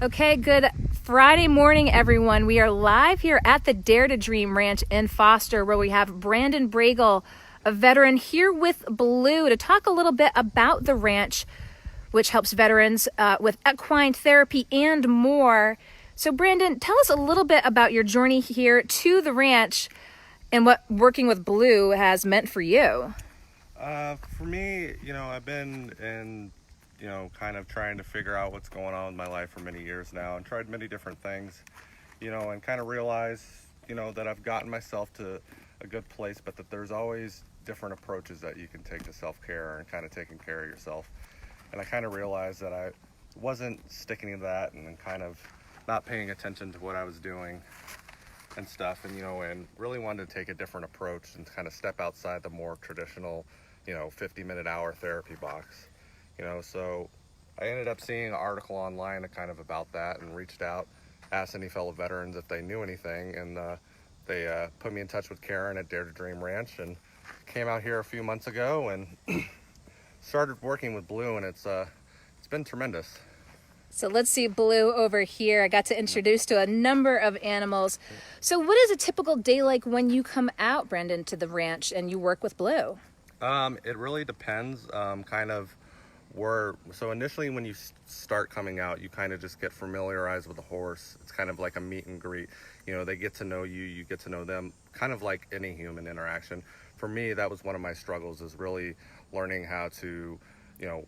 Okay, good Friday morning, everyone. We are live here at the Dare to Dream Ranch in Foster, where we have Brandon Bregel, a veteran, here with Blue to talk a little bit about the ranch, which helps veterans with equine therapy and more. So, Brandon, tell us a little bit about your journey here to the ranch and what working with Blue has meant for you. For me, I've been in, kind of trying to figure out what's going on with my life for many years now and tried many different things, and kind of realized, that I've gotten myself to a good place, but that there's always different approaches that you can take to self-care and kind of taking care of yourself. And I kind of realized that I wasn't sticking to that and kind of not paying attention to what I was doing and stuff, and really wanted to take a different approach and kind of step outside the more traditional 50-minute hour therapy box. So I ended up seeing an article online kind of about that and reached out, asked any fellow veterans if they knew anything, and they put me in touch with Karen at Dare to Dream Ranch, and came out here a few months ago and started working with Blue, and it's been tremendous. So let's see Blue over here. I got to introduce to a number of animals. So what is a typical day like when you come out, Brendan, to the ranch and you work with Blue? It really depends, kind of so initially when you start coming out, you kind of just get familiarized with the horse. It's kind of like a meet and greet. They get to know you, you get to know them, kind of like any human interaction. For me, that was one of my struggles, is really learning how to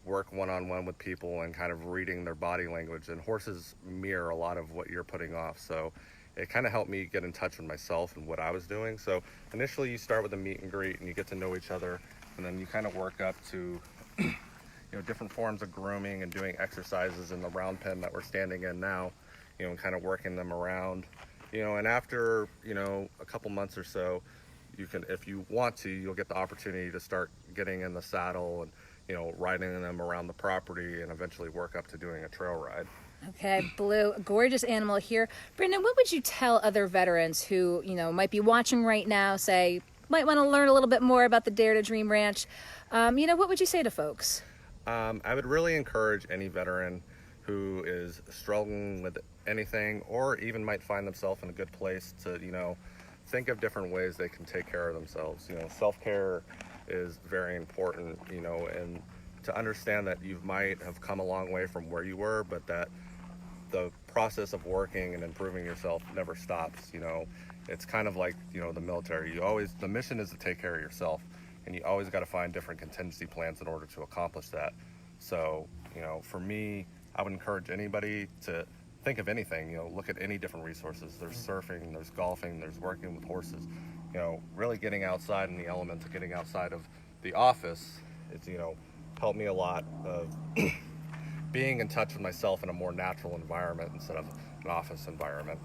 work one-on-one with people and kind of reading their body language. And horses mirror a lot of what you're putting off. So it kind of helped me get in touch with myself and what I was doing. So initially you start with a meet and greet and you get to know each other, and then you kind of work up to different forms of grooming and doing exercises in the round pen that we're standing in now, and kind of working them around, and after, a couple months or so, you can, if you want to, you'll get the opportunity to start getting in the saddle and, riding them around the property and eventually work up to doing a trail ride. Okay, Blue, a gorgeous animal here. Brendan, what would you tell other veterans who, might be watching right now, say, might want to learn a little bit more about the Dare to Dream Ranch? What would you say to folks? I would really encourage any veteran who is struggling with anything, or even might find themselves in a good place, to, think of different ways they can take care of themselves. Self-care is very important, and to understand that you might have come a long way from where you were, but that the process of working and improving yourself never stops. It's kind of like, the military. The mission is to take care of yourself, and you always got to find different contingency plans in order to accomplish that. So, for me, I would encourage anybody to think of anything, look at any different resources. There's surfing, there's golfing, there's working with horses, really getting outside in the elements, getting outside of the office. It's, helped me a lot of being in touch with myself in a more natural environment instead of an office environment.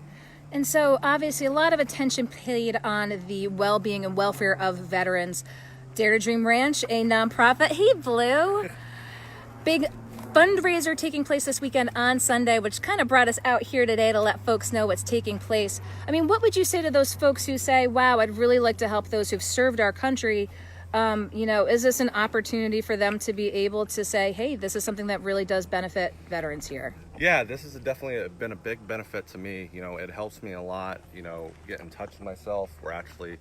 And so obviously a lot of attention paid on the well-being and welfare of veterans. Dare to Dream Ranch, a nonprofit. Hey, Blue. Big fundraiser taking place this weekend on Sunday, which kind of brought us out here today to let folks know what's taking place. I mean, what would you say to those folks who say, wow, I'd really like to help those who've served our country? Is this an opportunity for them to be able to say, hey, this is something that really does benefit veterans here? Yeah, this has definitely been a big benefit to me. It helps me a lot, get in touch with myself. We're actually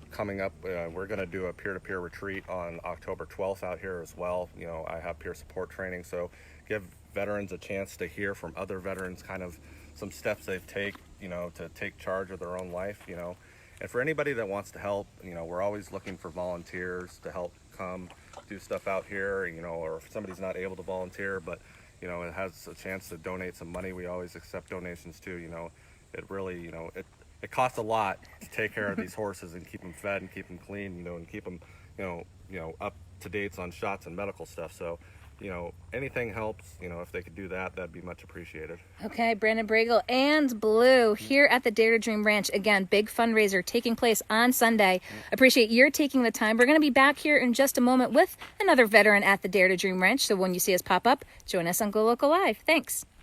coming up, we're going to do a peer-to-peer retreat on October 12th out here as well. I have peer support training, so give veterans a chance to hear from other veterans, kind of some steps they've taken, to take charge of their own life, And for anybody that wants to help, we're always looking for volunteers to help come do stuff out here, or if somebody's not able to volunteer, but, it has a chance to donate some money. We always accept donations too. It really, it costs a lot to take care of these horses and keep them fed and keep them clean, and keep them, up to dates on shots and medical stuff. So, anything helps. If they could do that, that'd be much appreciated. Okay, Brandon Bregel and Blue here at the Dare to Dream Ranch. Again, big fundraiser taking place on Sunday. Appreciate your taking the time. We're going to be back here in just a moment with another veteran at the Dare to Dream Ranch. So when you see us pop up, join us on GoLocal Live. Thanks.